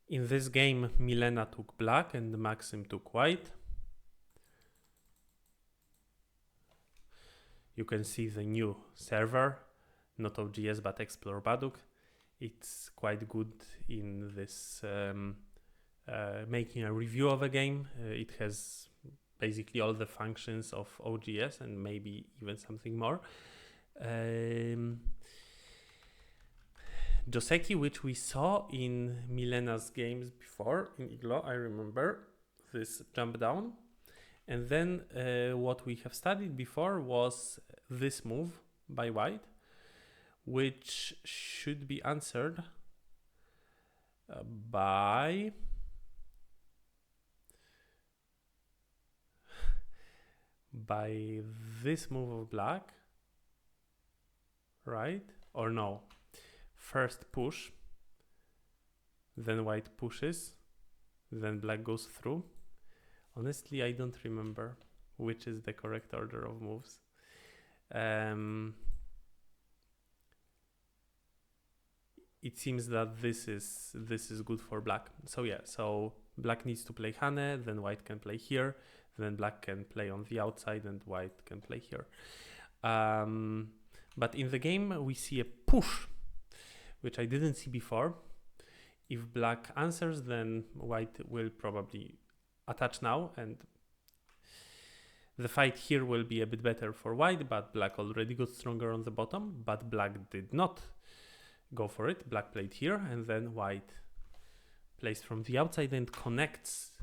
In this game, Milena took black and Maxim took white. You can see the new server, not OGS but Explore Baduk. It's quite good in this making a review of a game. It has basically all the functions of OGS and maybe even something more. Joseki, which we saw in Milena's games before in Iglo, I remember this jump down. And then what we have studied before was this move by white, which should be answered by this move of black, right? Or no? First push, then white pushes, then black goes through. Honestly, I don't remember which is the correct order of moves. It seems that this is good for black. So yeah, so black needs to play Hane, then white can play here, then black can play on the outside and white can play here. But in the game we see a push, which I didn't see before. If black answers, then white will probably attach now, and the fight here will be a bit better for white, but black already got stronger on the bottom, but black did not go for it. Black played here, and then white plays from the outside and connects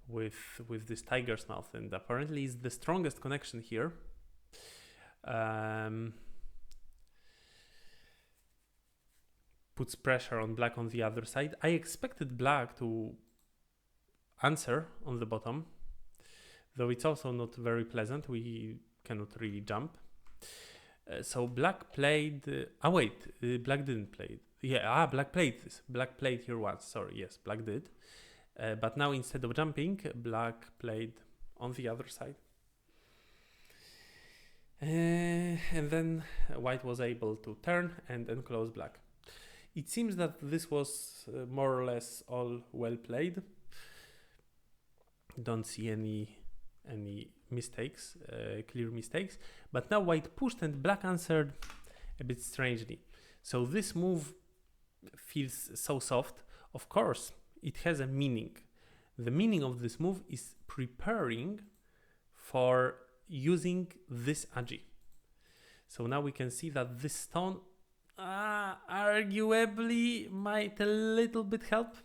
with this tiger's mouth, and apparently is the strongest connection here. Puts pressure on black on the other side. I expected black to answer on the bottom, though it's also not very pleasant. We cannot really jump. So black played... black didn't play it. Yeah, black played this. Black played here once. Sorry, yes, black did. But now instead of jumping, black played on the other side. And then white was able to turn and enclose black. It seems that this was more or less all well played. Don't see any mistakes, clear mistakes. But now white pushed and black answered a bit strangely. So this move feels so soft. Of course, it has a meaning. The meaning of this move is preparing for using this agi. So now we can see that this stone arguably might a little bit help.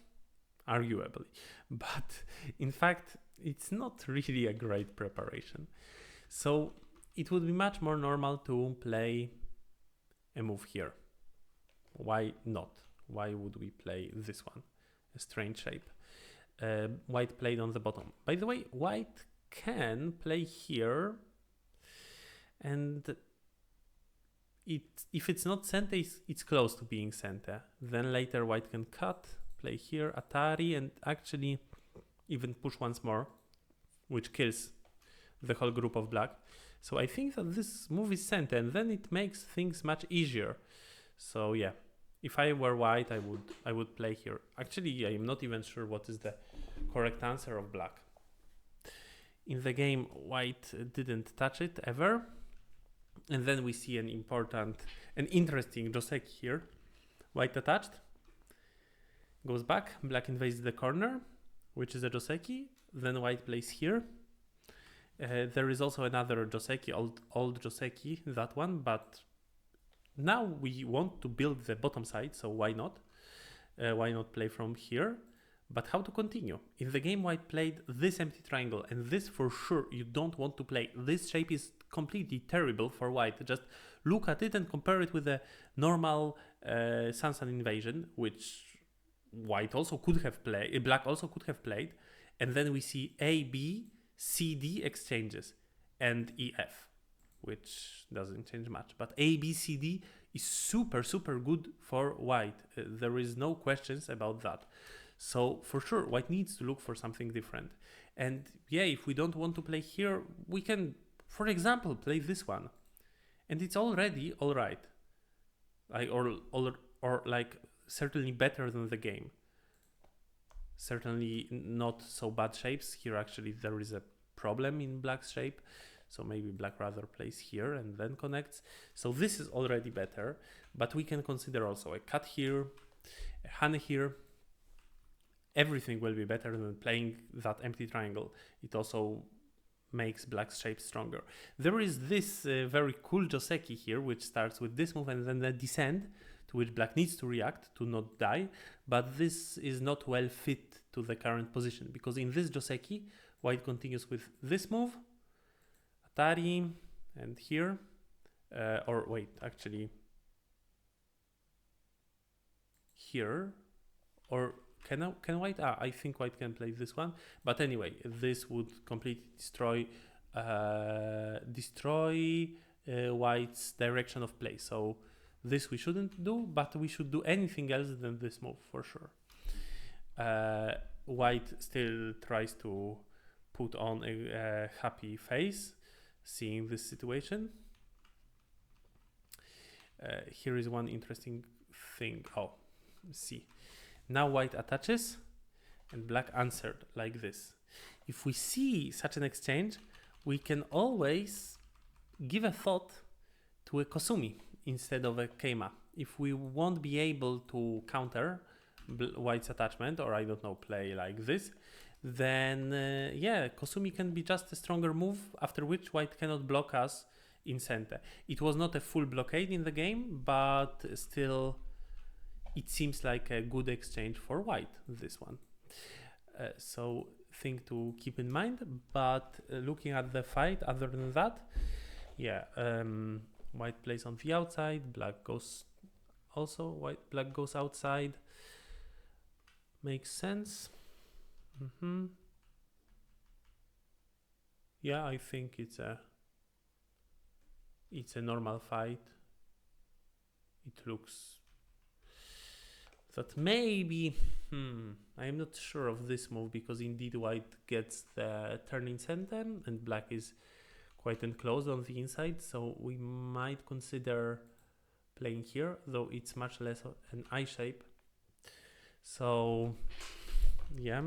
Arguably. But in fact, it's not really a great preparation. So it would be much more normal to play a move here. Why not? Why would we play this one? A strange shape. White played on the bottom. By the way, white can play here, and if it's not Sente, it's close to being Sente. Then later white can cut, play here, Atari, and actually even push once more, which kills the whole group of black. So I think that this move is Sente, and then it makes things much easier. So yeah, if I were white, I would play here. Actually, I am not even sure what is the correct answer of black. In the game, white didn't touch it ever. And then we see an interesting Joseki here. White attached, goes back, black invades the corner, which is a Joseki. Then white plays here. There is also another Joseki, old Joseki, that one, but now we want to build the bottom side, so why not? Why not play from here? But how to continue? In the game, white played this empty triangle, and this for sure you don't want to play. This shape is completely terrible for white. Just look at it and compare it with the normal Sansan invasion, which white also could have played, black also could have played, and then we see A, B, C, D exchanges, and E, F, which doesn't change much. But A, B, C, D is super, super good for white. There is no questions about that. So for sure, white needs to look for something different. And yeah, if we don't want to play here, we can, for example, play this one. And it's already all right. Or like certainly better than the game. certainly not so bad shapes. Here actually there is a problem in black's shape, so maybe black rather plays here and then connects. So this is already better, but we can consider also a cut here, a honey here. Everything will be better than playing that empty triangle. It also makes black's shape stronger. There is this very cool Joseki here, which starts with this move and then the descent, to which black needs to react to not die, but this is not well fit to the current position, because in this Joseki, white continues with this move, Atari, and here, or wait, actually, here, or can white? I think white can play this one, but anyway, this would completely destroy white's direction of play. So this we shouldn't do, but we should do anything else than this move for sure. White still tries to put on a happy face, seeing this situation. Here is one interesting thing. Oh, see. Now white attaches and black answered like this. If we see such an exchange, we can always give a thought to a Kosumi instead of a Keima. If we won't be able to counter white's attachment, or I don't know, play like this, then yeah, Kosumi can be just a stronger move, after which white cannot block us in center. It was not a full blockade in the game, but still it seems like a good exchange for white, this one. So thing to keep in mind, but looking at the fight, other than that, yeah, white plays on the outside, black goes also, black goes outside. Makes sense. Yeah, I think it's a normal fight. It looks that maybe I'm not sure of this move, because indeed white gets the turn in center and black is quite enclosed on the inside, so we might consider playing here, though it's much less an I shape. So yeah,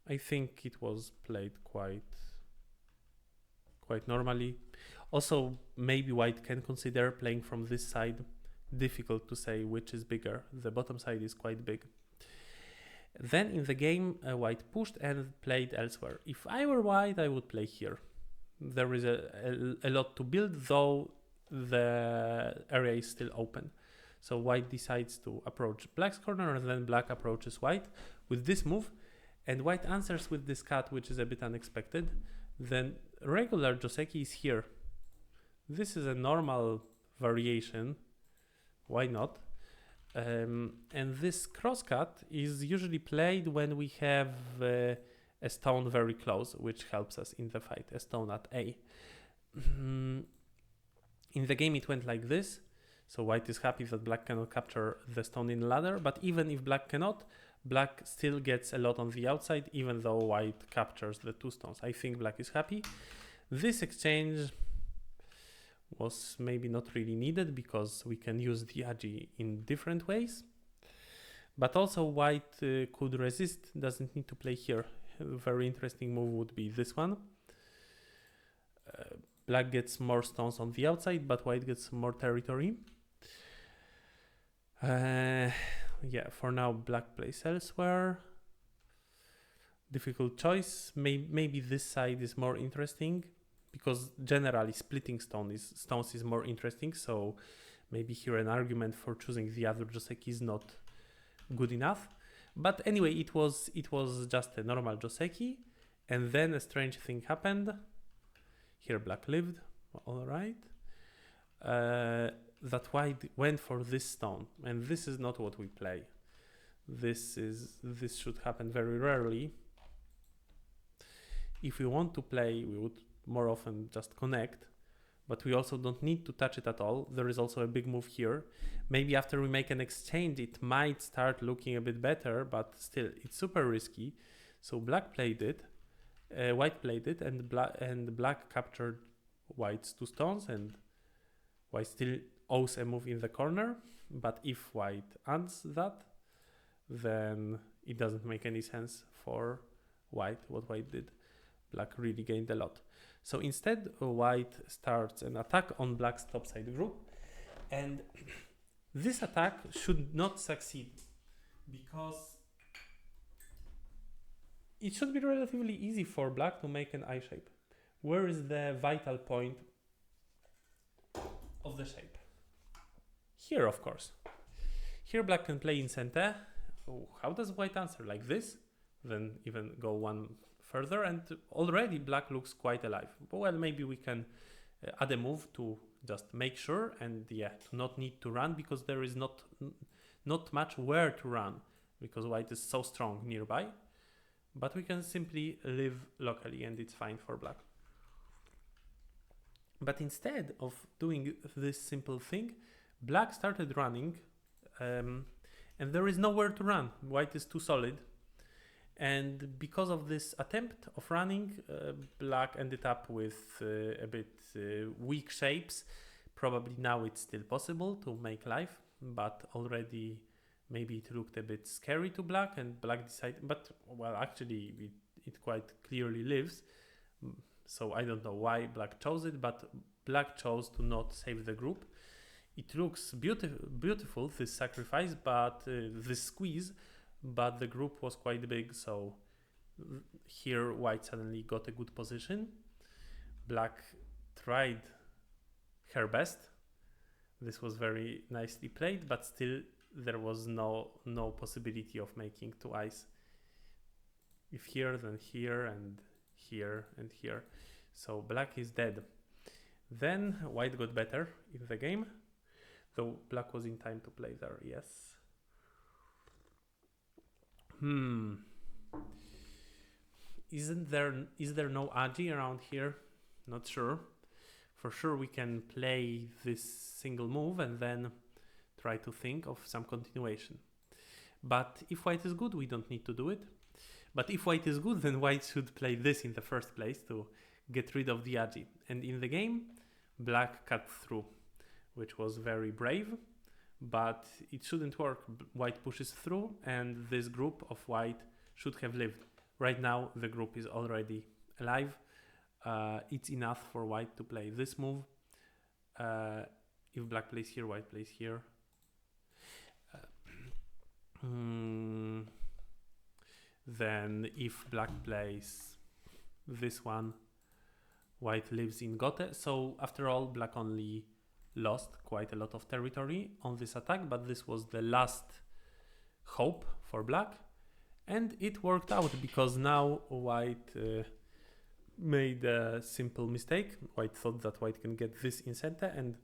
I think it was played quite normally. Also, maybe white can consider playing from this side. Difficult to say which is bigger. The bottom side is quite big. Then in the game, white pushed and played elsewhere. If I were white, I would play here. There is a lot to build, though the area is still open. So white decides to approach black's corner, and then black approaches white with this move, and white answers with this cut, which is a bit unexpected. Then regular Joseki is here. This is a normal variation. Why not? And this crosscut is usually played when we have a stone very close, which helps us in the fight, a stone at A. In the game it went like this, so white is happy that black cannot capture the stone in ladder, but even if black cannot, black still gets a lot on the outside, even though white captures the two stones. I think black is happy. This exchange was maybe not really needed, because we can use the Agi in different ways. But also white could resist, doesn't need to play here. A very interesting move would be this one. Black gets more stones on the outside, but white gets more territory. Yeah, for now black plays elsewhere. Difficult choice. Maybe this side is more interesting, because generally splitting stones is more interesting, so maybe here an argument for choosing the other Joseki is not good enough. But anyway, it was just a normal Joseki, and then a strange thing happened. Here black lived, all right. That white went for this stone, and this is not what we play. This should happen very rarely. If we want to play, we would more often just connect, but we also don't need to touch it at all. There is also a big move here. Maybe after we make an exchange, it might start looking a bit better, but still, it's super risky. So black played it, white played it, and black captured white's two stones, and white still owes a move in the corner. But if white ends that, then it doesn't make any sense for white, what white did. Black really gained a lot. So instead, white starts an attack on black's topside group, and this attack should not succeed because it should be relatively easy for black to make an I shape. Where is the vital point of the shape? Here, of course. Here black can play in center. Oh, how does white answer? Like this? Then even go one further, and already black looks quite alive. Well, maybe we can add a move to just make sure, and yeah, to not need to run, because there is not much where to run, because white is so strong nearby. But we can simply live locally, and it's fine for black. But instead of doing this simple thing, black started running, and there is nowhere to run. White is too solid. And because of this attempt of running, black ended up with a bit weak shapes. Probably now it's still possible to make life, but already maybe it looked a bit scary to black, and black decided, but well, actually it quite clearly lives. So I don't know why black chose it, but black chose to not save the group. It looks beautiful, this sacrifice, but this squeeze, but the group was quite big, so here white suddenly got a good position. Black tried her best. This was very nicely played, but still there was no possibility of making two eyes. If here, then here, and here, and here. So black is dead. Then white got better in the game, though black was in time to play there, yes. Is there no agi around here? Not sure. For sure we can play this single move and then try to think of some continuation. But if white is good, we don't need to do it. But if white is good, then white should play this in the first place to get rid of the agi. And in the game, black cut through, which was very brave, but it shouldn't work. White pushes through, and this group of white should have lived. Right now, the group is already alive. It's enough for white to play this move. If black plays here, white plays here. Then if black plays this one, white lives in gote. So after all, black only lost quite a lot of territory on this attack, but this was the last hope for black, and it worked out because now white made a simple mistake. White thought that white can get this in center, and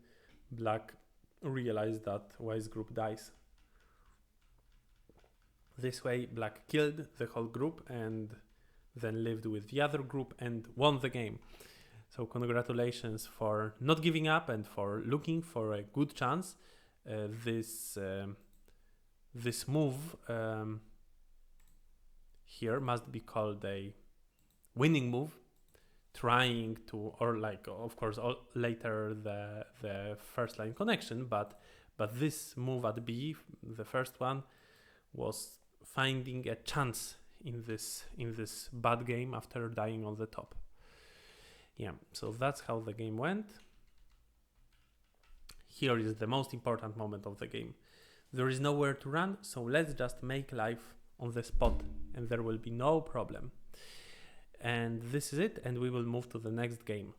black realized that white's group dies. This way black killed the whole group and then lived with the other group and won the game. So congratulations for not giving up and for looking for a good chance. This move here must be called a winning move, trying to, or like of course later the first line connection, but this move at B, the first one, was finding a chance in this bad game after dying on the top. Yeah, so that's how the game went. Here is the most important moment of the game. There is nowhere to run, so let's just make life on the spot and there will be no problem. And this is it, and we will move to the next game.